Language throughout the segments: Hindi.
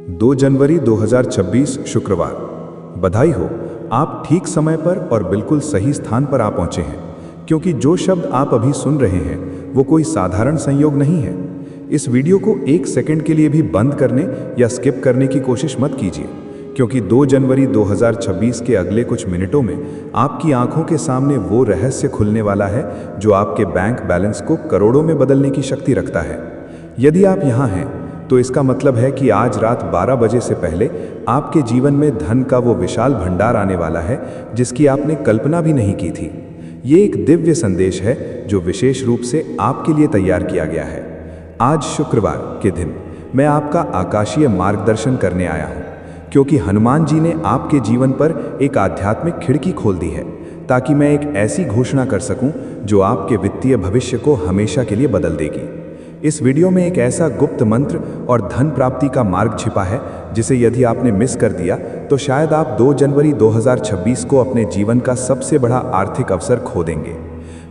2 जनवरी 2026 शुक्रवार। बधाई हो, आप ठीक समय पर और बिल्कुल सही स्थान पर आ पहुंचे हैं, क्योंकि जो शब्द आप अभी सुन रहे हैं वो कोई साधारण संयोग नहीं है। इस वीडियो को एक सेकंड के लिए भी बंद करने या स्किप करने की कोशिश मत कीजिए, क्योंकि 2 जनवरी 2026 के अगले कुछ मिनटों में आपकी आंखों के सामने वो रहस्य खुलने वाला है जो आपके बैंक बैलेंस को करोड़ों में बदलने की शक्ति रखता है। यदि आप यहाँ हैं तो इसका मतलब है कि आज रात 12 बजे से पहले आपके जीवन में धन का वो विशाल भंडार आने वाला है जिसकी आपने कल्पना भी नहीं की थी। ये एक दिव्य संदेश है जो विशेष रूप से आपके लिए तैयार किया गया है। आज शुक्रवार के दिन मैं आपका आकाशीय मार्गदर्शन करने आया हूँ, क्योंकि हनुमान जी ने आपके जीवन पर एक आध्यात्मिक खिड़की खोल दी है, ताकि मैं एक ऐसी घोषणा कर सकूं जो आपके वित्तीय भविष्य को हमेशा के लिए बदल देगी। इस वीडियो में एक ऐसा गुप्त मंत्र और धन प्राप्ति का मार्ग छिपा है जिसे यदि आपने मिस कर दिया तो शायद आप 2 जनवरी 2026 को अपने जीवन का सबसे बड़ा आर्थिक अवसर खो देंगे।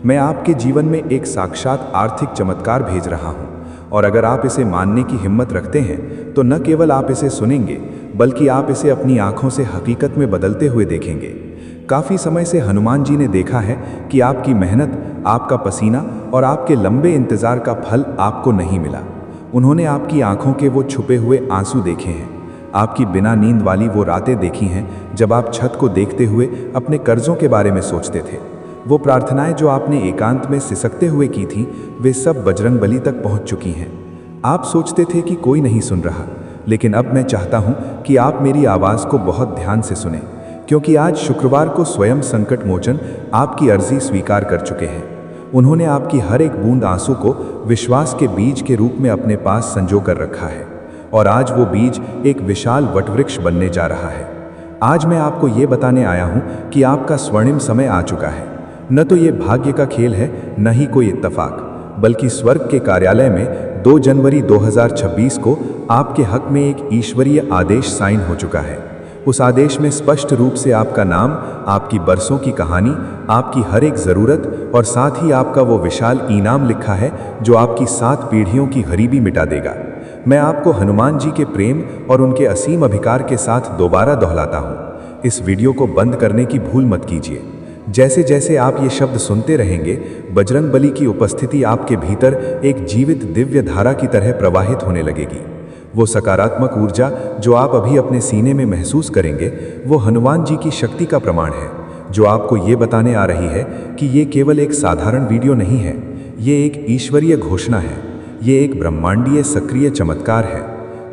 मैं आपके जीवन में एक साक्षात आर्थिक चमत्कार भेज रहा हूं, और अगर आप इसे मानने की हिम्मत रखते हैं तो न केवल आप इसे सुनेंगे बल्कि आप इसे अपनी आंखों से हकीकत में बदलते हुए देखेंगे। काफ़ी समय से हनुमान जी ने देखा है कि आपकी मेहनत, आपका पसीना और आपके लंबे इंतज़ार का फल आपको नहीं मिला। उन्होंने आपकी आंखों के वो छुपे हुए आंसू देखे हैं, आपकी बिना नींद वाली वो रातें देखी हैं जब आप छत को देखते हुए अपने कर्जों के बारे में सोचते थे। वो प्रार्थनाएं जो आपने एकांत में सिसकते हुए की थीं, वे सब बजरंगबली तक पहुंच चुकी हैं। आप सोचते थे कि कोई नहीं सुन रहा, लेकिन अब मैं चाहता हूं कि आप मेरी आवाज़ को बहुत ध्यान से सुनें, क्योंकि आज शुक्रवार को स्वयं संकट मोचन आपकी अर्जी स्वीकार कर चुके हैं। उन्होंने आपकी हर एक बूंद आंसू को विश्वास के बीज के रूप में अपने पास संजो कर रखा है, और आज वो बीज एक विशाल वटवृक्ष बनने जा रहा है। आज मैं आपको ये बताने आया हूँ कि आपका स्वर्णिम समय आ चुका है। न तो ये भाग्य का खेल है, न ही कोई इत्तेफाक, बल्कि स्वर्ग के कार्यालय में 2 जनवरी 2026 को आपके हक में एक ईश्वरीय आदेश साइन हो चुका है। उस आदेश में स्पष्ट रूप से आपका नाम, आपकी बरसों की कहानी, आपकी हर एक ज़रूरत और साथ ही आपका वो विशाल इनाम लिखा है जो आपकी 7 पीढ़ियों की गरीबी मिटा देगा। मैं आपको हनुमान जी के प्रेम और उनके असीम अधिकार के साथ दोबारा दोहराता हूँ, इस वीडियो को बंद करने की भूल मत कीजिए। जैसे जैसे आप ये शब्द सुनते रहेंगे, बजरंगबली की उपस्थिति आपके भीतर एक जीवित दिव्य धारा की तरह प्रवाहित होने लगेगी। वो सकारात्मक ऊर्जा जो आप अभी अपने सीने में महसूस करेंगे, वो हनुमान जी की शक्ति का प्रमाण है, जो आपको ये बताने आ रही है कि ये केवल एक साधारण वीडियो नहीं है, ये एक ईश्वरीय घोषणा है, ये एक ब्रह्मांडीय सक्रिय चमत्कार है।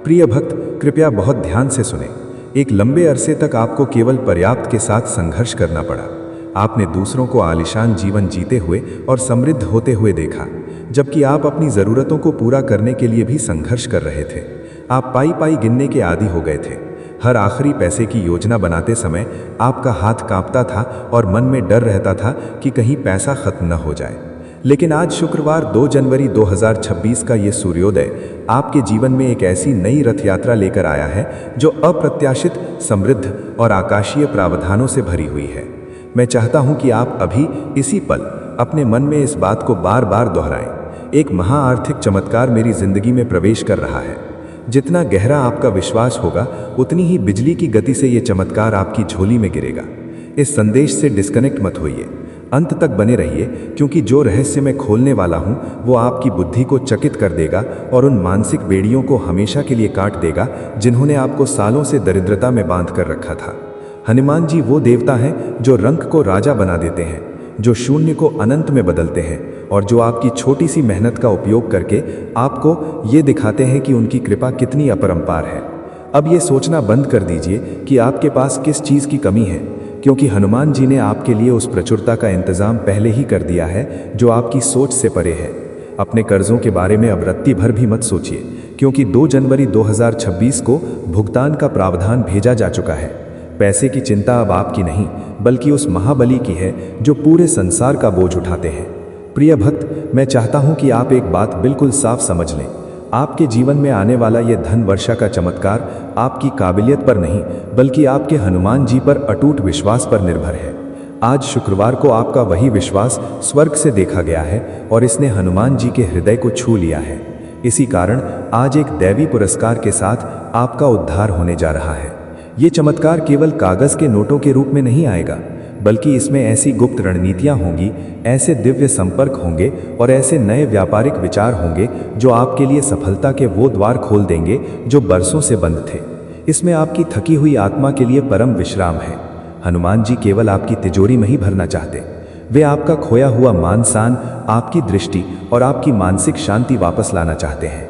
प्रिय भक्त, कृपया बहुत ध्यान से सुने। एक लंबे अरसे तक आपको केवल पर्याप्त के साथ संघर्ष करना पड़ा। आपने दूसरों को आलीशान जीवन जीते हुए और समृद्ध होते हुए देखा, जबकि आप अपनी ज़रूरतों को पूरा करने के लिए भी संघर्ष कर रहे थे। आप पाई पाई गिनने के आदी हो गए थे। हर आखिरी पैसे की योजना बनाते समय आपका हाथ कांपता था और मन में डर रहता था कि कहीं पैसा खत्म न हो जाए। लेकिन आज शुक्रवार 2 जनवरी 2026 का ये सूर्योदय आपके जीवन में एक ऐसी नई रथ यात्रा लेकर आया है जो अप्रत्याशित, समृद्ध और आकाशीय प्रावधानों से भरी हुई है। मैं चाहता हूँ कि आप अभी इसी पल अपने मन में इस बात को बार बार दोहराएं। एक महाआर्थिक चमत्कार मेरी जिंदगी में प्रवेश कर रहा है। जितना गहरा आपका विश्वास होगा, उतनी ही बिजली की गति से ये चमत्कार आपकी झोली में गिरेगा। इस संदेश से डिस्कनेक्ट मत होइए, अंत तक बने रहिए, क्योंकि जो रहस्य मैं खोलने वाला हूँ वो आपकी बुद्धि को चकित कर देगा और उन मानसिक बेड़ियों को हमेशा के लिए काट देगा जिन्होंने आपको सालों से दरिद्रता में बांध कर रखा था। हनुमान जी वो देवता हैं जो रंक को राजा बना देते हैं, जो शून्य को अनंत में बदलते हैं, और जो आपकी छोटी सी मेहनत का उपयोग करके आपको ये दिखाते हैं कि उनकी कृपा कितनी अपरंपार है। अब ये सोचना बंद कर दीजिए कि आपके पास किस चीज़ की कमी है, क्योंकि हनुमान जी ने आपके लिए उस प्रचुरता का इंतज़ाम पहले ही कर दिया है जो आपकी सोच से परे है। अपने कर्जों के बारे में अब रत्ती भर भी मत सोचिए, क्योंकि 2 जनवरी 2026 को भुगतान का प्रावधान भेजा जा चुका है। पैसे की चिंता अब आपकी नहीं, बल्कि उस महाबली की है जो पूरे संसार का बोझ उठाते हैं। प्रिय भक्त, मैं चाहता हूं कि आप एक बात बिल्कुल साफ समझ लें। आपके जीवन में आने वाला यह धन वर्षा का चमत्कार आपकी काबिलियत पर नहीं, बल्कि आपके हनुमान जी पर अटूट विश्वास पर निर्भर है। आज शुक्रवार को आपका वही विश्वास स्वर्ग से देखा गया है और इसने हनुमान जी के हृदय को छू लिया है। इसी कारण आज एक दैवी पुरस्कार के साथ आपका उद्धार होने जा रहा है। ये चमत्कार केवल कागज के नोटों के रूप में नहीं आएगा, बल्कि इसमें ऐसी गुप्त रणनीतियां होंगी, ऐसे दिव्य संपर्क होंगे और ऐसे नए व्यापारिक विचार होंगे जो आपके लिए सफलता के वो द्वार खोल देंगे जो बरसों से बंद थे। इसमें आपकी थकी हुई आत्मा के लिए परम विश्राम है। हनुमान जी केवल आपकी तिजोरी में ही भरना चाहते, वे आपका खोया हुआ मान शान, आपकी दृष्टि और आपकी मानसिक शांति वापस लाना चाहते हैं।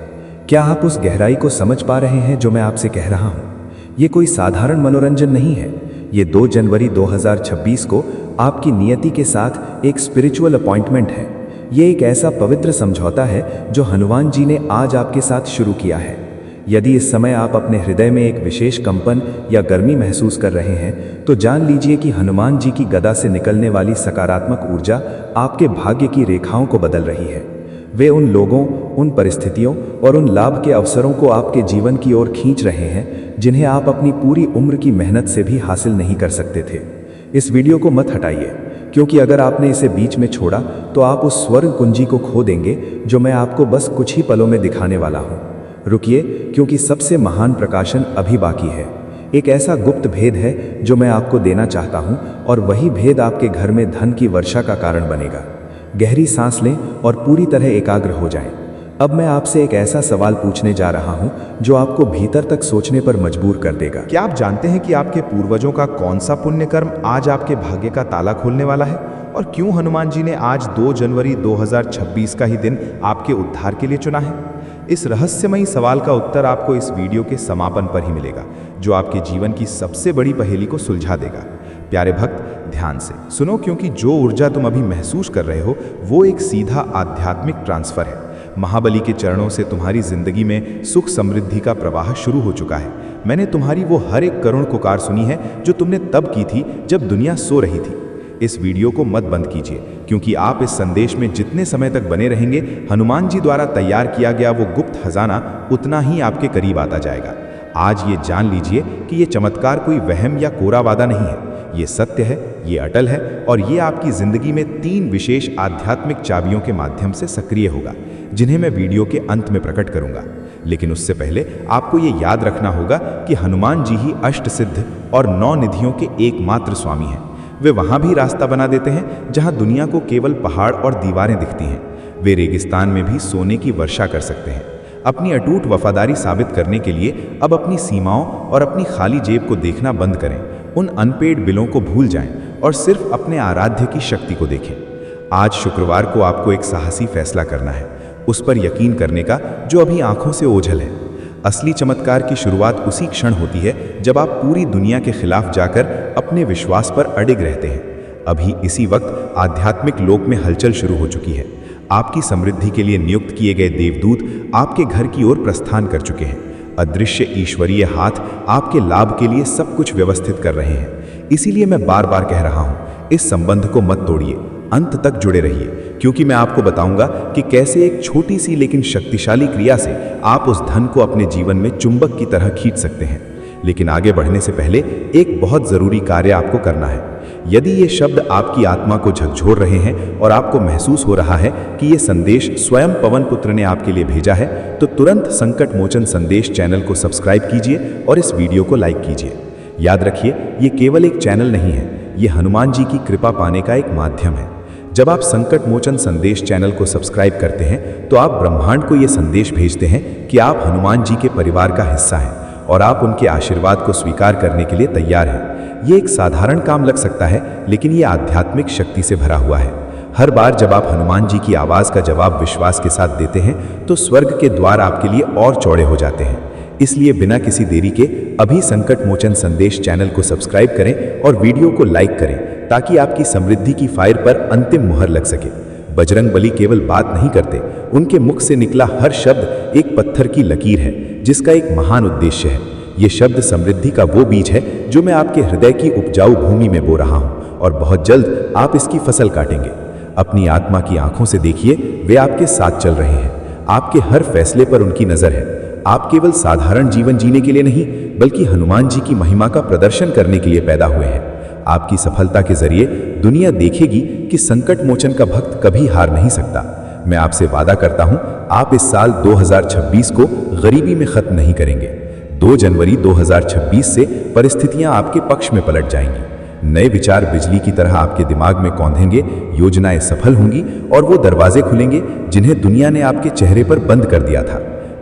क्या आप उस गहराई को समझ पा रहे हैं जो मैं आपसे कह रहा हूँ? ये कोई साधारण मनोरंजन नहीं है। ये 2 जनवरी 2026 को आपकी नियति के साथ एक स्पिरिचुअल अपॉइंटमेंट है। ये एक ऐसा पवित्र समझौता है जो हनुमान जी ने आज आपके साथ शुरू किया है। यदि इस समय आप अपने हृदय में एक विशेष कंपन या गर्मी महसूस कर रहे हैं, तो जान लीजिए कि हनुमान जी की गदा से निकलने वाली सकारात्मक ऊर्जा आपके भाग्य की रेखाओं को बदल रही है। वे उन लोगों, उन परिस्थितियों और उन लाभ के अवसरों को आपके जीवन की ओर खींच रहे हैं जिन्हें आप अपनी पूरी उम्र की मेहनत से भी हासिल नहीं कर सकते थे। इस वीडियो को मत हटाइए, क्योंकि अगर आपने इसे बीच में छोड़ा तो आप उस स्वर्ग कुंजी को खो देंगे जो मैं आपको बस कुछ ही पलों में दिखाने वाला हूँ। रुकिए, क्योंकि सबसे महान प्रकाशन अभी बाकी है। एक ऐसा गुप्त भेद है जो मैं आपको देना चाहता हूँ, और वही भेद आपके घर में धन की वर्षा का कारण बनेगा। गहरी सांस लें और पूरी तरह एकाग्र हो जाएं। अब मैं आपसे एक ऐसा सवाल पूछने जा रहा हूं जो आपको भीतर तक सोचने पर मजबूर कर देगा। क्या आप जानते हैं कि आपके पूर्वजों का कौन सा पुण्य कर्म आज आपके भाग्य का ताला खोलने वाला है? और क्यों हनुमान जी ने आज 2 जनवरी 2026 का ही दिन आपके उद्धार के लिए चुना है? इस रहस्यमयी सवाल का उत्तर आपको इस वीडियो के समापन पर ही मिलेगा, जो आपके जीवन की सबसे बड़ी पहेली को सुलझा देगा। प्यारे भक्त, ध्यान से सुनो, क्योंकि जो ऊर्जा तुम अभी महसूस कर रहे हो वो एक सीधा आध्यात्मिक ट्रांसफर है। महाबली के चरणों से तुम्हारी जिंदगी में सुख समृद्धि का प्रवाह शुरू हो चुका है। मैंने तुम्हारी वो हर एक करुण पुकार सुनी है जो तुमने तब की थी जब दुनिया सो रही थी। इस वीडियो को मत बंद कीजिए, क्योंकि आप इस संदेश में जितने समय तक बने रहेंगे, हनुमान जी द्वारा तैयार किया गया वो गुप्त खजाना उतना ही आपके करीब आता जाएगा। आज ये जान लीजिए कि ये चमत्कार कोई वहम या कोरा वादा नहीं है। ये सत्य है, ये अटल है, और ये आपकी जिंदगी में 3 विशेष आध्यात्मिक चाबियों के माध्यम से सक्रिय होगा, जिन्हें मैं वीडियो के अंत में प्रकट करूंगा। लेकिन उससे पहले आपको ये याद रखना होगा कि हनुमान जी ही अष्ट सिद्ध और 9 निधियों के एकमात्र स्वामी हैं। वे वहां भी रास्ता बना देते हैं जहां दुनिया को केवल पहाड़ और दीवारें दिखती हैं। वे रेगिस्तान में भी सोने की वर्षा कर सकते हैं। अपनी अटूट वफादारी साबित करने के लिए अब अपनी सीमाओं और अपनी खाली जेब को देखना बंद करें। उन अनपेड बिलों को भूल जाएं और सिर्फ अपने आराध्य की शक्ति को देखें। आज शुक्रवार को आपको एक साहसी फैसला करना है, उस पर यकीन करने का जो अभी आंखों से ओझल है। असली चमत्कार की शुरुआत उसी क्षण होती है जब आप पूरी दुनिया के खिलाफ जाकर अपने विश्वास पर अडिग रहते हैं। अभी इसी वक्त आध्यात्मिक लोक में हलचल शुरू हो चुकी है। आपकी समृद्धि के लिए नियुक्त किए गए देवदूत आपके घर की ओर प्रस्थान कर चुके हैं। अदृश्य ईश्वरीय हाथ आपके लाभ के लिए सब कुछ व्यवस्थित कर रहे हैं। इसीलिए मैं बार बार कह रहा हूं, इस संबंध को मत तोड़िए, अंत तक जुड़े रहिए, क्योंकि मैं आपको बताऊंगा कि कैसे एक छोटी सी लेकिन शक्तिशाली क्रिया से आप उस धन को अपने जीवन में चुंबक की तरह खींच सकते हैं। लेकिन आगे बढ़ने से पहले एक बहुत जरूरी कार्य आपको करना है। यदि ये शब्द आपकी आत्मा को झकझोर रहे हैं और आपको महसूस हो रहा है कि ये संदेश स्वयं पवन पुत्र ने आपके लिए भेजा है, तो तुरंत संकट मोचन संदेश चैनल को सब्सक्राइब कीजिए और इस वीडियो को लाइक कीजिए। याद रखिए, ये केवल एक चैनल नहीं है, ये हनुमान जी की कृपा पाने का एक माध्यम है। जब आप संकट मोचन संदेश चैनल को सब्सक्राइब करते हैं तो आप ब्रह्मांड को ये संदेश भेजते हैं कि आप हनुमान जी के परिवार का हिस्सा हैं और आप उनके आशीर्वाद को स्वीकार करने के लिए तैयार हैं। ये एक साधारण काम लग सकता है, लेकिन ये आध्यात्मिक शक्ति से भरा हुआ है। हर बार जब आप हनुमान जी की आवाज़ का जवाब विश्वास के साथ देते हैं तो स्वर्ग के द्वार आपके लिए और चौड़े हो जाते हैं। इसलिए बिना किसी देरी के अभी संकट मोचन संदेश चैनल को सब्सक्राइब करें और वीडियो को लाइक करें, ताकि आपकी समृद्धि की फायर पर अंतिम मुहर लग सके। बजरंग बली केवल बात नहीं करते, उनके मुख से निकला हर शब्द एक पत्थर की लकीर है जिसका एक महान उद्देश्य है। ये शब्द समृद्धि का वो बीज है जो मैं आपके हृदय की उपजाऊ भूमि में बो रहा हूँ, और बहुत जल्द आप इसकी फसल काटेंगे। अपनी आत्मा की आंखों से देखिए, वे आपके साथ चल रहे हैं। आपके हर फैसले पर उनकी नजर है। आप केवल साधारण जीवन जीने के लिए नहीं, बल्कि हनुमान जी की महिमा का प्रदर्शन करने के लिए पैदा हुए हैं। आपकी सफलता के जरिए दुनिया देखेगी कि संकट मोचन का भक्त कभी हार नहीं सकता। मैं आपसे वादा करता हूं, आप इस साल 2026 को गरीबी में खत्म नहीं करेंगे। 2 जनवरी 2026 से परिस्थितियां आपके पक्ष में पलट जाएंगी। नए विचार बिजली की तरह आपके दिमाग में कौंधेंगे, योजनाएं सफल होंगी और वो दरवाजे खुलेंगे जिन्हें दुनिया ने आपके चेहरे पर बंद कर दिया था।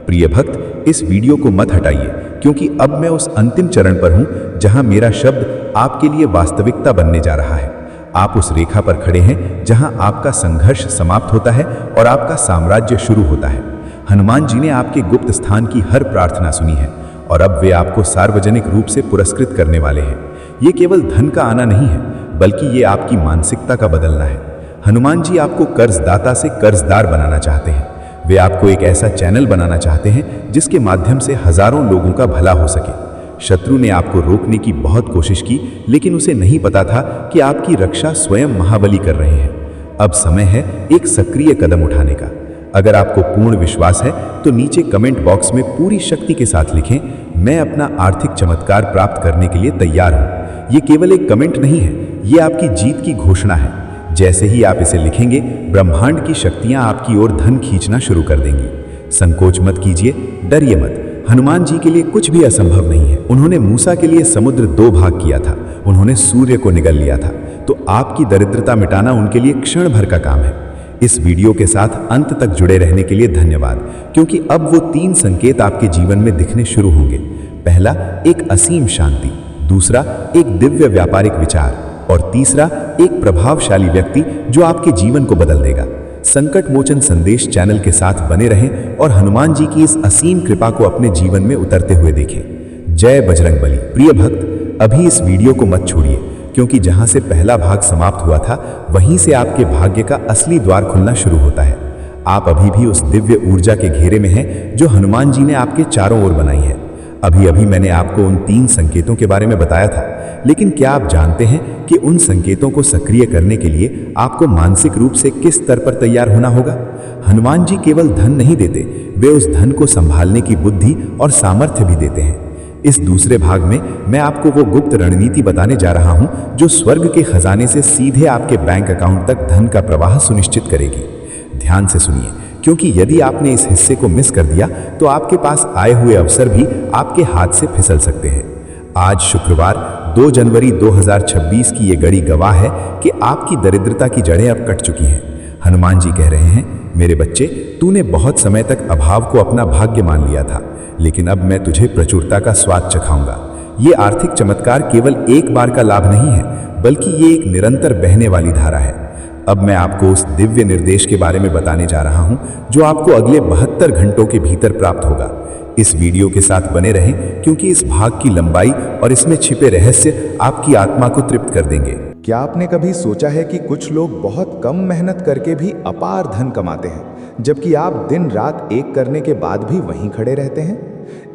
प्रिय भक्त, इस वीडियो को मत हटाइए, क्योंकि अब मैं उस अंतिम चरण पर हूं जहां मेरा शब्द आपके लिए वास्तविकता बनने जा रहा है। आप उस रेखा पर खड़े हैं जहां आपका संघर्ष समाप्त होता है और आपका साम्राज्य शुरू होता है। हनुमान जी ने आपके गुप्त स्थान की हर प्रार्थना सुनी है और अब वे आपको सार्वजनिक रूप से पुरस्कृत करने वाले हैं। ये केवल धन का आना नहीं है, बल्कि ये आपकी मानसिकता का बदलना है। हनुमान जी आपको कर्जदाता से कर्जदार बनाना चाहते हैं। वे आपको एक ऐसा चैनल बनाना चाहते हैं जिसके माध्यम से हजारों लोगों का भला हो सके। शत्रु ने आपको रोकने की बहुत कोशिश की, लेकिन उसे नहीं पता था कि आपकी रक्षा स्वयं महाबली कर रहे हैं। अब समय है एक सक्रिय कदम उठाने का। अगर आपको पूर्ण विश्वास है तो नीचे कमेंट बॉक्स में पूरी शक्ति के साथ लिखें, मैं अपना आर्थिक चमत्कार प्राप्त करने के लिए तैयार हूं। ये केवल एक कमेंट नहीं है, ये आपकी जीत की घोषणा है। जैसे ही आप इसे लिखेंगे, ब्रह्मांड की शक्तियां आपकी ओर धन खींचना शुरू कर देंगी। संकोच मत कीजिए, डरिए मत। हनुमान जी के लिए कुछ भी असंभव नहीं है। उन्होंने मूसा के लिए समुद्र 2 भाग किया था, उन्होंने सूर्य को निगल लिया था। तो आपकी दरिद्रता मिटाना उनके लिए क्षण भर का काम है। इस वीडियो के साथ अंत तक जुड़े रहने के लिए धन्यवाद, क्योंकि अब वो 3 संकेत आपके जीवन में दिखने शुरू होंगे। पहला, एक असीम शांति। दूसरा, एक दिव्य व्यापारिक विचार। और तीसरा, एक प्रभावशाली व्यक्ति जो आपके जीवन को बदल देगा। संकट मोचन संदेश चैनल के साथ बने रहें और हनुमान जी की इस असीम कृपा को अपने जीवन में उतरते हुए देखें। जय बजरंगबली। प्रिय भक्त, अभी इस वीडियो को मत छोड़िए, क्योंकि जहां से पहला भाग समाप्त हुआ था, वहीं से आपके भाग्य का असली द्वार खुलना शुरू होता है। आप अभी भी उस दिव्य ऊर्जा के घेरे में हैं जो हनुमान जी ने आपके चारों ओर बनाई है। अभी मैंने आपको उन 3 संकेतों के बारे में बताया था, लेकिन क्या आप जानते हैं कि उन संकेतों को सक्रिय करने के लिए आपको मानसिक रूप से किस स्तर पर तैयार होना होगा? हनुमान जी केवल धन नहीं देते, वे उस धन को संभालने की बुद्धि और सामर्थ्य भी देते हैं। इस दूसरे भाग में मैं आपको वो गुप्त रणनीति बताने जा रहा हूं जो स्वर्ग के खजाने से सीधे आपके बैंक अकाउंट तक धन का प्रवाह सुनिश्चित करेगी। ध्यान से सुनिए, क्योंकि यदि आपने इस हिस्से को मिस कर दिया तो आपके पास आए हुए अवसर भी आपके हाथ से फिसल सकते हैं। आज शुक्रवार 2 जनवरी 2026 की ये घड़ी गवाह है कि आपकी दरिद्रता की जड़ें अब कट चुकी हैं। हनुमान जी कह रहे हैं, मेरे बच्चे, तूने बहुत समय तक अभाव को अपना भाग्य मान लिया था, लेकिन अब मैं तुझे प्रचुरता का स्वाद चखाऊंगा। ये आर्थिक चमत्कार केवल एक बार का लाभ नहीं है, बल्कि ये एक निरंतर बहने वाली धारा है। अब मैं आपको उस दिव्य निर्देश के बारे में बताने जा रहा हूं जो आपको अगले 72 घंटों के भीतर प्राप्त होगा। इस वीडियो के साथ बने रहें, क्योंकि इस भाग की लंबाई और इसमें छिपे रहस्य आपकी आत्मा को तृप्त कर देंगे। क्या आपने कभी सोचा है कि कुछ लोग बहुत कम मेहनत करके भी अपार धन कमाते हैं, जबकि आप दिन रात एक करने के बाद भी वहीं खड़े रहते हैं?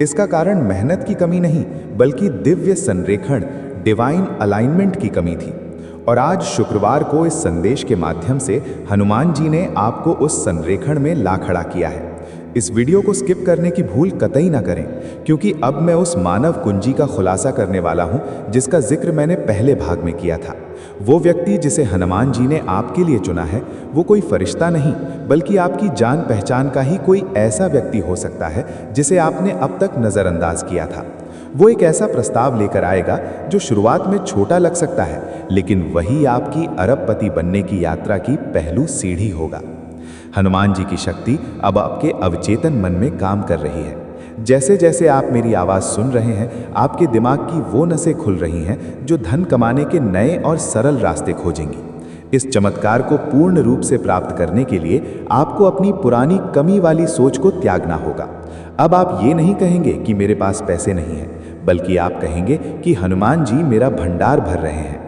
इसका कारण मेहनत की कमी नहीं, बल्कि दिव्य संरेखण, डिवाइन अलाइनमेंट की कमी थी। और आज शुक्रवार को इस संदेश के माध्यम से हनुमान जी ने आपको उस संरेखण में ला खड़ा किया है। इस वीडियो को स्किप करने की भूल कतई ना करें, क्योंकि अब मैं उस मानव कुंजी का खुलासा करने वाला हूं जिसका जिक्र मैंने पहले भाग में किया था। वो व्यक्ति जिसे हनुमान जी ने आपके लिए चुना है, वो कोई फरिश्ता नहीं, बल्कि आपकी जान पहचान का ही कोई ऐसा व्यक्ति हो सकता है जिसे आपने अब तक नज़रअंदाज किया था। वो एक ऐसा प्रस्ताव लेकर आएगा जो शुरुआत में छोटा लग सकता है, लेकिन वही आपकी अरबपति बनने की यात्रा की पहलू सीढ़ी होगा। हनुमान जी की शक्ति अब आपके अवचेतन मन में काम कर रही है। जैसे जैसे आप मेरी आवाज़ सुन रहे हैं, आपके दिमाग की वो नसें खुल रही हैं जो धन कमाने के नए और सरल रास्ते खोजेंगी। इस चमत्कार को पूर्ण रूप से प्राप्त करने के लिए आपको अपनी पुरानी कमी वाली सोच को त्यागना होगा। अब आप ये नहीं कहेंगे कि मेरे पास पैसे नहीं हैं, बल्कि आप कहेंगे कि हनुमान जी मेरा भंडार भर रहे हैं।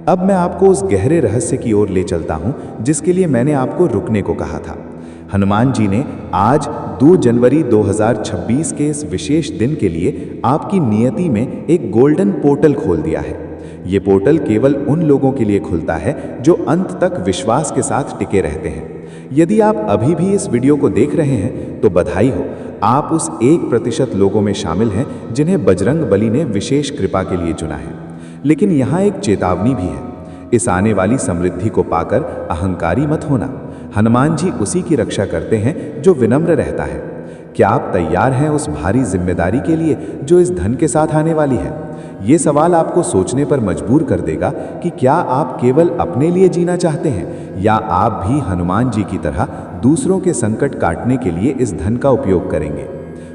अब मैं आपको उस गहरे रहस्य की ओर ले चलता हूं जिसके लिए मैंने आपको रुकने को कहा था। हनुमान जी ने आज 2 जनवरी 2026 के इस विशेष दिन के लिए आपकी नियति में एक गोल्डन पोर्टल खोल दिया है। ये पोर्टल केवल उन लोगों के लिए खुलता है जो अंत तक विश्वास के साथ टिके रहते हैं। यदि आप अभी भी इस वीडियो को देख रहे हैं तो बधाई हो, आप उस 1% लोगों में शामिल हैं जिन्हें बजरंगबली ने विशेष कृपा के लिए चुना है। लेकिन यहाँ एक चेतावनी भी है, इस आने वाली समृद्धि को पाकर अहंकारी मत होना। हनुमान जी उसी की रक्षा करते हैं जो विनम्र रहता है। क्या आप तैयार हैं उस भारी जिम्मेदारी के लिए जो इस धन के साथ आने वाली है? ये सवाल आपको सोचने पर मजबूर कर देगा कि क्या आप केवल अपने लिए जीना चाहते हैं या आप भी हनुमान जी की तरह दूसरों के संकट काटने के लिए इस धन का उपयोग करेंगे।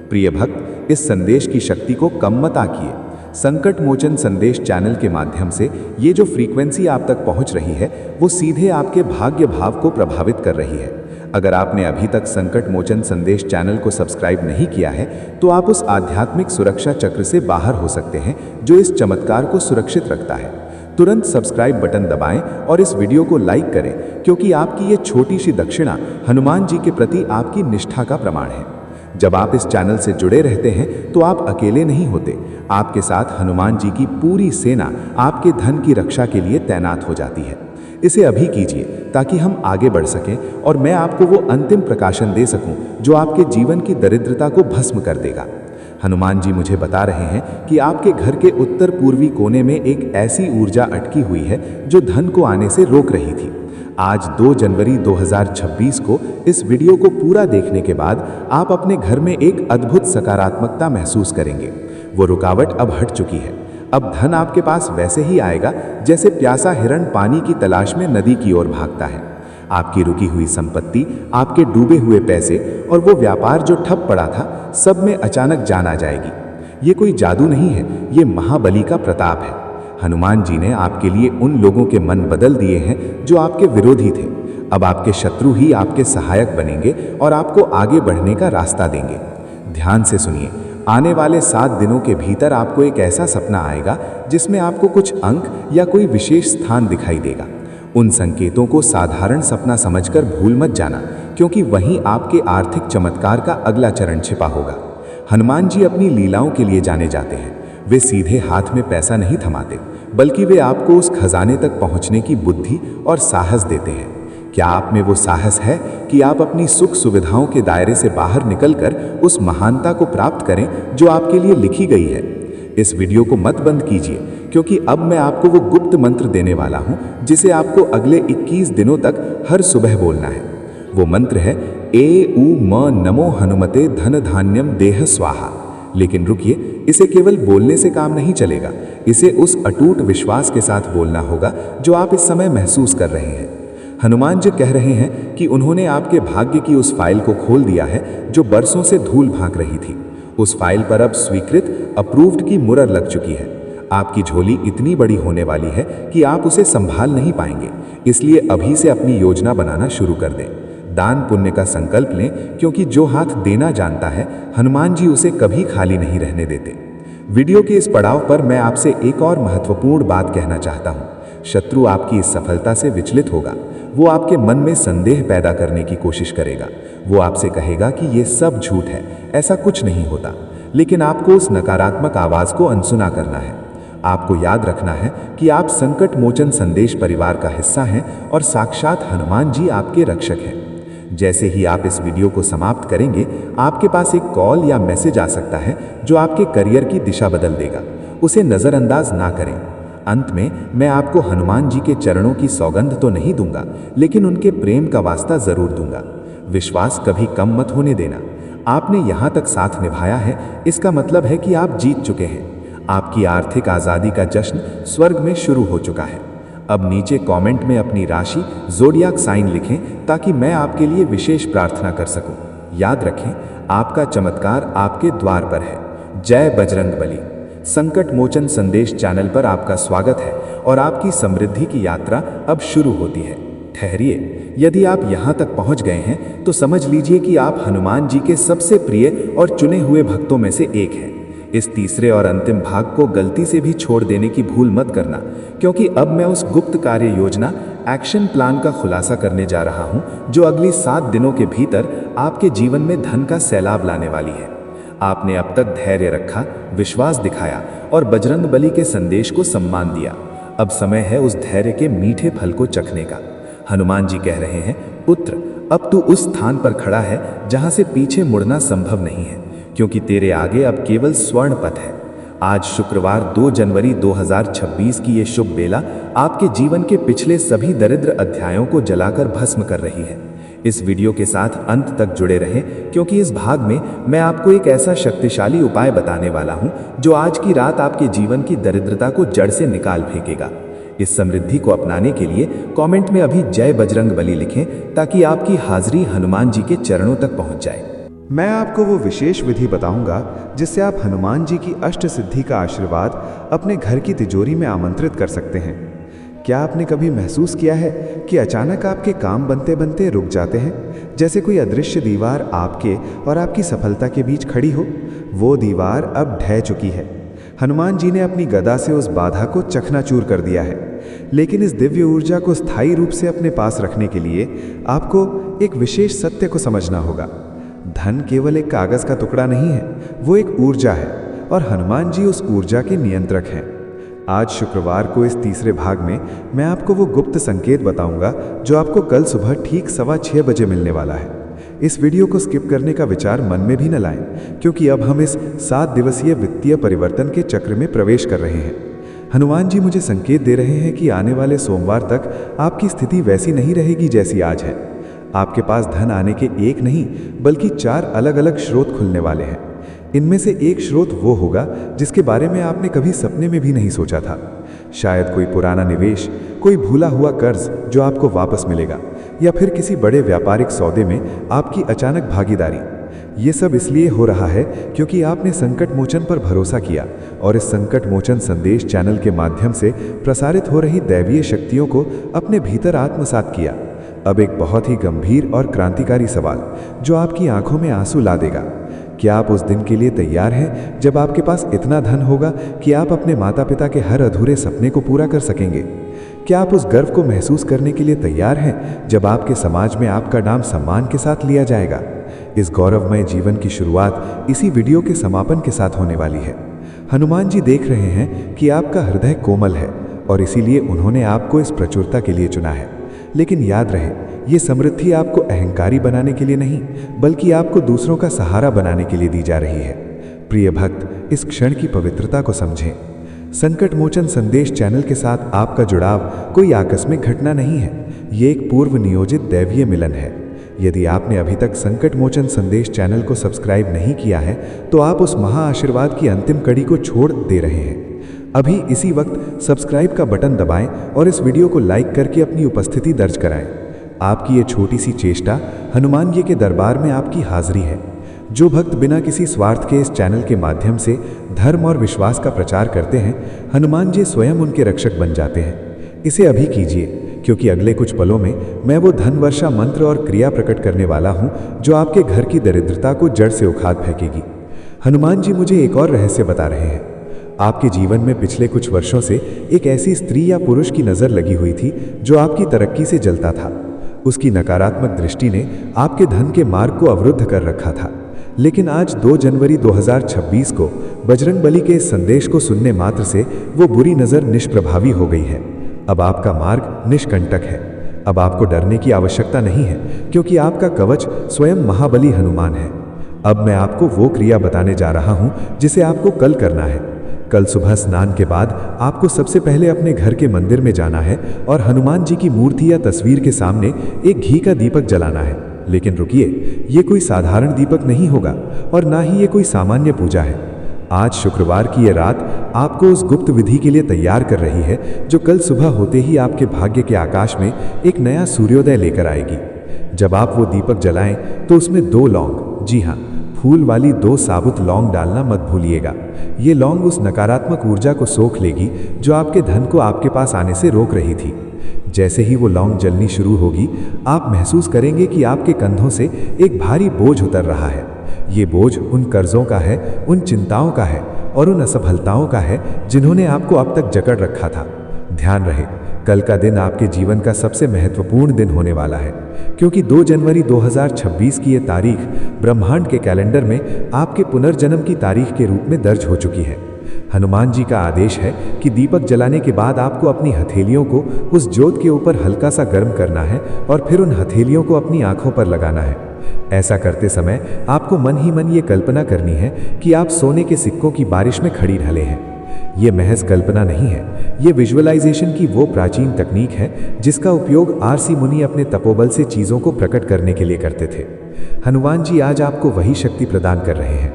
प्रिय भक्त, इस संदेश की शक्ति को कम मत आंकिए। संकट मोचन संदेश चैनल के माध्यम से ये जो फ्रीक्वेंसी आप तक पहुंच रही है वो सीधे आपके भाग्य भाव को प्रभावित कर रही है। अगर आपने अभी तक संकट मोचन संदेश चैनल को सब्सक्राइब नहीं किया है तो आप उस आध्यात्मिक सुरक्षा चक्र से बाहर हो सकते हैं जो इस चमत्कार को सुरक्षित रखता है। तुरंत सब्सक्राइब बटन दबाएं और इस वीडियो को लाइक करें, क्योंकि आपकी ये छोटी सी दक्षिणा हनुमान जी के प्रति आपकी निष्ठा का प्रमाण है। जब आप इस चैनल से जुड़े रहते हैं तो आप अकेले नहीं होते। आपके साथ हनुमान जी की पूरी सेना आपके धन की रक्षा के लिए तैनात हो जाती है। इसे अभी कीजिए ताकि हम आगे बढ़ सकें और मैं आपको वो अंतिम प्रकाशन दे सकूं जो आपके जीवन की दरिद्रता को भस्म कर देगा। हनुमान जी मुझे बता रहे हैं कि आपके घर के उत्तर पूर्वी कोने में एक ऐसी ऊर्जा अटकी हुई है जो धन को आने से रोक रही थी। आज 2 जनवरी 2026 को इस वीडियो को पूरा देखने के बाद आप अपने घर में एक अद्भुत सकारात्मकता महसूस करेंगे। वो रुकावट अब हट चुकी है। अब धन आपके पास वैसे ही आएगा जैसे प्यासा हिरण पानी की तलाश में नदी की ओर भागता है। आपकी रुकी हुई संपत्ति, आपके डूबे हुए पैसे और वो व्यापार जो ठप पड़ा था, सब में अचानक जान आ जाएगी। ये कोई जादू नहीं है, ये महाबली का प्रताप है। हनुमान जी ने आपके लिए उन लोगों के मन बदल दिए हैं जो आपके विरोधी थे। अब आपके शत्रु ही आपके सहायक बनेंगे और आपको आगे बढ़ने का रास्ता देंगे। ध्यान से सुनिए, आने वाले 7 दिनों के भीतर आपको एक ऐसा सपना आएगा जिसमें आपको कुछ अंक या कोई विशेष स्थान दिखाई देगा। उन संकेतों को साधारण सपना समझकर भूल मत जाना, क्योंकि वहीं आपके आर्थिक चमत्कार का अगला चरण छिपा होगा। हनुमान जी अपनी लीलाओं के लिए जाने जाते हैं। वे सीधे हाथ में पैसा नहीं थमाते, बल्कि वे आपको उस खजाने तक पहुंचने की बुद्धि और साहस देते हैं। क्या आप में वो साहस है कि आप अपनी सुख सुविधाओं के दायरे से बाहर निकलकर उस महानता को प्राप्त करें जो आपके लिए लिखी गई है? इस वीडियो को मत बंद कीजिए, क्योंकि अब मैं आपको वो गुप्त मंत्र देने वाला हूं जिसे आपको अगले 21 दिनों तक हर सुबह बोलना है। वो मंत्र है ए ऊ म नमो हनुमते धन धान्यम देह स्वाहा। लेकिन रुकिए, इसे केवल बोलने से काम नहीं चलेगा। इसे उस अटूट विश्वास के साथ बोलना होगा जो आप इस समय महसूस कर रहे हैं। हनुमान जी कह रहे हैं कि उन्होंने आपके भाग्य की उस फाइल को खोल दिया है जो बरसों से धूल भांक रही थी। उस फाइल पर अब स्वीकृत अप्रूव्ड की मुहर लग चुकी है। आपकी झोली इतनी बड़ी होने वाली है कि आप उसे संभाल नहीं पाएंगे। इसलिए अभी से अपनी योजना बनाना शुरू कर दें। दान पुण्य का संकल्प लें, क्योंकि जो हाथ देना जानता है हनुमान जी उसे कभी खाली नहीं रहने देते। वीडियो के इस पड़ाव पर मैं आपसे एक और महत्वपूर्ण बात कहना चाहता हूँ। शत्रु आपकी इस सफलता से विचलित होगा। वो आपके मन में संदेह पैदा करने की कोशिश करेगा। वो आपसे कहेगा कि ये सब झूठ है, ऐसा कुछ नहीं होता। लेकिन आपको उस नकारात्मक आवाज को अनसुना करना है। आपको याद रखना है कि आप संकट मोचन संदेश परिवार का हिस्सा हैं और साक्षात हनुमान जी आपके रक्षक हैं। जैसे ही आप इस वीडियो को समाप्त करेंगे, आपके पास एक कॉल या मैसेज आ सकता है जो आपके करियर की दिशा बदल देगा। उसे नज़रअंदाज ना करें। अंत में मैं आपको हनुमान जी के चरणों की सौगंध तो नहीं दूंगा, लेकिन उनके प्रेम का वास्ता जरूर दूंगा। विश्वास कभी कम मत होने देना। आपने यहाँ तक साथ निभाया है, इसका मतलब है कि आप जीत चुके हैं। आपकी आर्थिक आज़ादी का जश्न स्वर्ग में शुरू हो चुका है। अब नीचे कमेंट में अपनी राशि ज़ोडियाक साइन लिखें ताकि मैं आपके लिए विशेष प्रार्थना कर सकूं। याद रखें, आपका चमत्कार आपके द्वार पर है। जय बजरंगबली। संकट मोचन संदेश चैनल पर आपका स्वागत है और आपकी समृद्धि की यात्रा अब शुरू होती है। ठहरिए, यदि आप यहाँ तक पहुँच गए हैं तो समझ लीजिए कि आप हनुमान जी के सबसे प्रिय और चुने हुए भक्तों में से एक हैं। इस तीसरे और अंतिम भाग को गलती से भी छोड़ देने की भूल मत करना, क्योंकि अब मैं उस गुप्त कार्य योजना एक्शन प्लान का खुलासा करने जा रहा हूं जो अगली 7 दिनों के भीतर आपके जीवन में धन का सैलाब लाने वाली है। आपने अब तक धैर्य रखा, विश्वास दिखाया और बजरंगबली के संदेश को सम्मान दिया। अब समय है उस धैर्य के मीठे फल को चखने का। हनुमान जी कह रहे हैं, पुत्र, अब तू उस स्थान पर खड़ा है जहां से पीछे मुड़ना संभव नहीं है, क्योंकि तेरे आगे अब केवल स्वर्ण पथ है। आज शुक्रवार 2 जनवरी 2026 की ये शुभ बेला आपके जीवन के पिछले सभी दरिद्र अध्यायों को जलाकर भस्म कर रही है। इस वीडियो के साथ अंत तक जुड़े रहें, क्योंकि इस भाग में मैं आपको एक ऐसा शक्तिशाली उपाय बताने वाला हूं जो आज की रात आपके जीवन की दरिद्रता को जड़ से निकाल फेंकेगा। इस समृद्धि को अपनाने के लिए कमेंट में अभी जय बजरंगबली लिखें, ताकि आपकी हाजिरी हनुमान जी के चरणों तक पहुंच जाए। मैं आपको वो विशेष विधि बताऊंगा जिससे आप हनुमान जी की अष्ट सिद्धि का आशीर्वाद अपने घर की तिजोरी में आमंत्रित कर सकते हैं। क्या आपने कभी महसूस किया है कि अचानक आपके काम बनते बनते रुक जाते हैं, जैसे कोई अदृश्य दीवार आपके और आपकी सफलता के बीच खड़ी हो? वो दीवार अब ढह चुकी है। हनुमान जी ने अपनी गदा से उस बाधा को चकनाचूर कर दिया है। लेकिन इस दिव्य ऊर्जा को स्थायी रूप से अपने पास रखने के लिए आपको एक विशेष सत्य को समझना होगा। धन केवल एक कागज का टुकड़ा नहीं है, वो एक ऊर्जा है और हनुमान जी उस ऊर्जा के नियंत्रक हैं। आज शुक्रवार को इस तीसरे भाग में मैं आपको वो गुप्त संकेत बताऊंगा जो आपको कल सुबह ठीक 6:15 बजे मिलने वाला है। इस वीडियो को स्किप करने का विचार मन में भी न लाएं, क्योंकि अब हम इस 7 दिवसीय वित्तीय परिवर्तन के चक्र में प्रवेश कर रहे हैं। हनुमान जी मुझे संकेत दे रहे हैं कि आने वाले सोमवार तक आपकी स्थिति वैसी नहीं रहेगी जैसी आज है। आपके पास धन आने के एक नहीं बल्कि 4 अलग अलग स्रोत खुलने वाले हैं। इनमें से एक स्रोत वो होगा जिसके बारे में आपने कभी सपने में भी नहीं सोचा था। शायद कोई पुराना निवेश, कोई भूला हुआ कर्ज जो आपको वापस मिलेगा, या फिर किसी बड़े व्यापारिक सौदे में आपकी अचानक भागीदारी। ये सब इसलिए हो रहा है क्योंकि आपने संकट मोचन पर भरोसा किया और इस संकट मोचन संदेश चैनल के माध्यम से प्रसारित हो रही दैवीय शक्तियों को अपने भीतर आत्मसात किया। अब एक बहुत ही गंभीर और क्रांतिकारी सवाल जो आपकी आंखों में आंसू ला देगा। क्या आप उस दिन के लिए तैयार हैं जब आपके पास इतना धन होगा कि आप अपने माता पिता के हर अधूरे सपने को पूरा कर सकेंगे? क्या आप उस गर्व को महसूस करने के लिए तैयार हैं जब आपके समाज में आपका नाम सम्मान के साथ लिया जाएगा? इस गौरवमय जीवन की शुरुआत इसी वीडियो के समापन के साथ होने वाली है। हनुमान जी देख रहे हैं कि आपका हृदय कोमल है और इसीलिए उन्होंने आपको इस प्रचुरता के लिए चुना है। लेकिन याद रहे, ये समृद्धि आपको अहंकारी बनाने के लिए नहीं बल्कि आपको दूसरों का सहारा बनाने के लिए दी जा रही है। प्रिय भक्त, इस क्षण की पवित्रता को समझें। संकट मोचन संदेश चैनल के साथ आपका जुड़ाव कोई आकस्मिक घटना नहीं है, ये एक पूर्व नियोजित दैवीय मिलन है। यदि आपने अभी तक संकट मोचन संदेश चैनल को सब्सक्राइब नहीं किया है तो आप उस महा आशीर्वाद की अंतिम कड़ी को छोड़ दे रहे हैं। अभी इसी वक्त सब्सक्राइब का बटन दबाएं और इस वीडियो को लाइक करके अपनी उपस्थिति दर्ज कराएं। आपकी ये छोटी सी चेष्टा हनुमान जी के दरबार में आपकी हाजिरी है। जो भक्त बिना किसी स्वार्थ के इस चैनल के माध्यम से धर्म और विश्वास का प्रचार करते हैं, हनुमान जी स्वयं उनके रक्षक बन जाते हैं। इसे अभी कीजिए, क्योंकि अगले कुछ पलों में मैं वो धन वर्षा मंत्र और क्रिया प्रकट करने वाला हूँ जो आपके घर की दरिद्रता को जड़ से उखाड़ फेंकेगी। हनुमान जी मुझे एक और रहस्य बता रहे हैं। आपके जीवन में पिछले कुछ वर्षों से एक ऐसी स्त्री या पुरुष की नज़र लगी हुई थी जो आपकी तरक्की से जलता था। उसकी नकारात्मक दृष्टि ने आपके धन के मार्ग को अवरुद्ध कर रखा था। लेकिन आज 2 जनवरी 2026 को बजरंगबली के इस संदेश को सुनने मात्र से वो बुरी नज़र निष्प्रभावी हो गई है। अब आपका मार्ग निष्कंटक है। अब आपको डरने की आवश्यकता नहीं है, क्योंकि आपका कवच स्वयं महाबली हनुमान है। अब मैं आपको वो क्रिया बताने जा रहा हूँ जिसे आपको कल करना है। कल सुबह स्नान के बाद आपको सबसे पहले अपने घर के मंदिर में जाना है और हनुमान जी की मूर्ति या तस्वीर के सामने एक घी का दीपक जलाना है। लेकिन रुकिए, ये कोई साधारण दीपक नहीं होगा और ना ही ये कोई सामान्य पूजा है। आज शुक्रवार की ये रात आपको उस गुप्त विधि के लिए तैयार कर रही है जो कल सुबह होते ही आपके भाग्य के आकाश में एक नया सूर्योदय लेकर आएगी। जब आप वो दीपक जलाएं तो उसमें 2 लौंग, जी हाँ, फूल वाली 2 साबुत लौंग डालना मत भूलिएगा। ये लौंग उस नकारात्मक ऊर्जा को सोख लेगी जो आपके धन को आपके पास आने से रोक रही थी। जैसे ही वो लौंग जलनी शुरू होगी, आप महसूस करेंगे कि आपके कंधों से एक भारी बोझ उतर रहा है। ये बोझ उन कर्जों का है, उन चिंताओं का है और उन असफलताओं का है जिन्होंने आपको अब तक जकड़ रखा था। ध्यान रहे, कल का दिन आपके जीवन का सबसे महत्वपूर्ण दिन होने वाला है, क्योंकि 2 जनवरी 2026 की ये तारीख ब्रह्मांड के कैलेंडर में आपके पुनर्जन्म की तारीख के रूप में दर्ज हो चुकी है। हनुमान जी का आदेश है कि दीपक जलाने के बाद आपको अपनी हथेलियों को उस ज्योत के ऊपर हल्का सा गर्म करना है और फिर उन हथेलियों को अपनी आंखों पर लगाना है। ऐसा करते समय आपको मन ही मन ये कल्पना करनी है कि आप सोने के सिक्कों की बारिश में खड़ी ढले हैं। ये महज कल्पना नहीं है, ये विजुअलाइजेशन की वो प्राचीन तकनीक है जिसका उपयोग ऋषि मुनि अपने तपोबल से चीज़ों को प्रकट करने के लिए करते थे। हनुमान जी आज आपको वही शक्ति प्रदान कर रहे हैं।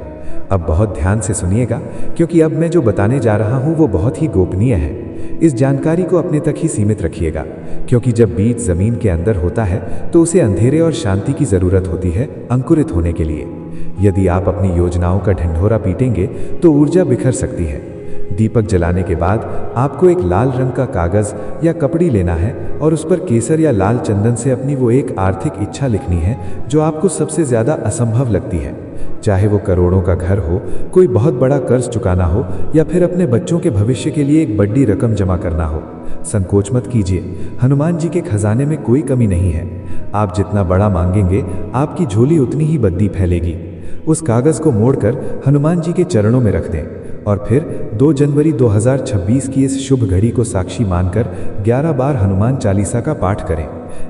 अब बहुत ध्यान से सुनिएगा, क्योंकि अब मैं जो बताने जा रहा हूँ वो बहुत ही गोपनीय है। इस जानकारी को अपने तक ही सीमित रखिएगा, क्योंकि जब बीज जमीन के अंदर होता है तो उसे अंधेरे और शांति की जरूरत होती है अंकुरित होने के लिए। यदि आप अपनी योजनाओं का ढिंढोरा पीटेंगे तो ऊर्जा बिखर सकती है। दीपक जलाने के बाद आपको एक लाल रंग का कागज या कपड़ी लेना है और उस पर केसर या लाल चंदन से अपनी वो एक आर्थिक इच्छा लिखनी है जो आपको सबसे ज्यादा असंभव लगती है। चाहे वो करोड़ों का घर हो, कोई बहुत बड़ा कर्ज चुकाना हो, या फिर अपने बच्चों के भविष्य के लिए एक बड़ी रकम जमा करना हो। संकोच मत कीजिए, हनुमान जी के खजाने में कोई कमी नहीं है। आप जितना बड़ा मांगेंगे आपकी झोली उतनी ही बद्दी फैलेगी। उस कागज को मोड़कर हनुमान जी के चरणों में रख दें और फिर 2 जनवरी 2026 की इस शुभ घड़ी को साक्षी मानकर 11 बार हनुमान चालीसा का पाठ करें।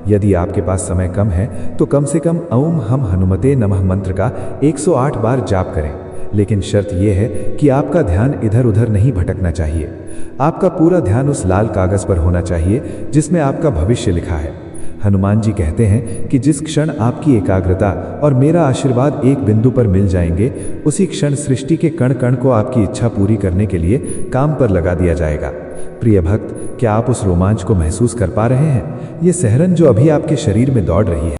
यदि आपके पास समय कम है तो कम से कम ओम हम हनुमते नमः मंत्र का 108 बार जाप करें, लेकिन शर्त यह है कि आपका ध्यान इधर उधर नहीं भटकना चाहिए। आपका पूरा ध्यान उस लाल कागज पर होना चाहिए जिसमें आपका भविष्य लिखा है। हनुमान जी कहते हैं कि जिस क्षण आपकी एकाग्रता और मेरा आशीर्वाद एक बिंदु पर मिल जाएंगे, उसी क्षण सृष्टि के कण कण को आपकी इच्छा पूरी करने के लिए काम पर लगा दिया जाएगा। प्रिय भक्त, क्या आप उस रोमांच को महसूस कर पा रहे हैं? ये सिहरन जो अभी आपके शरीर में दौड़ रही है,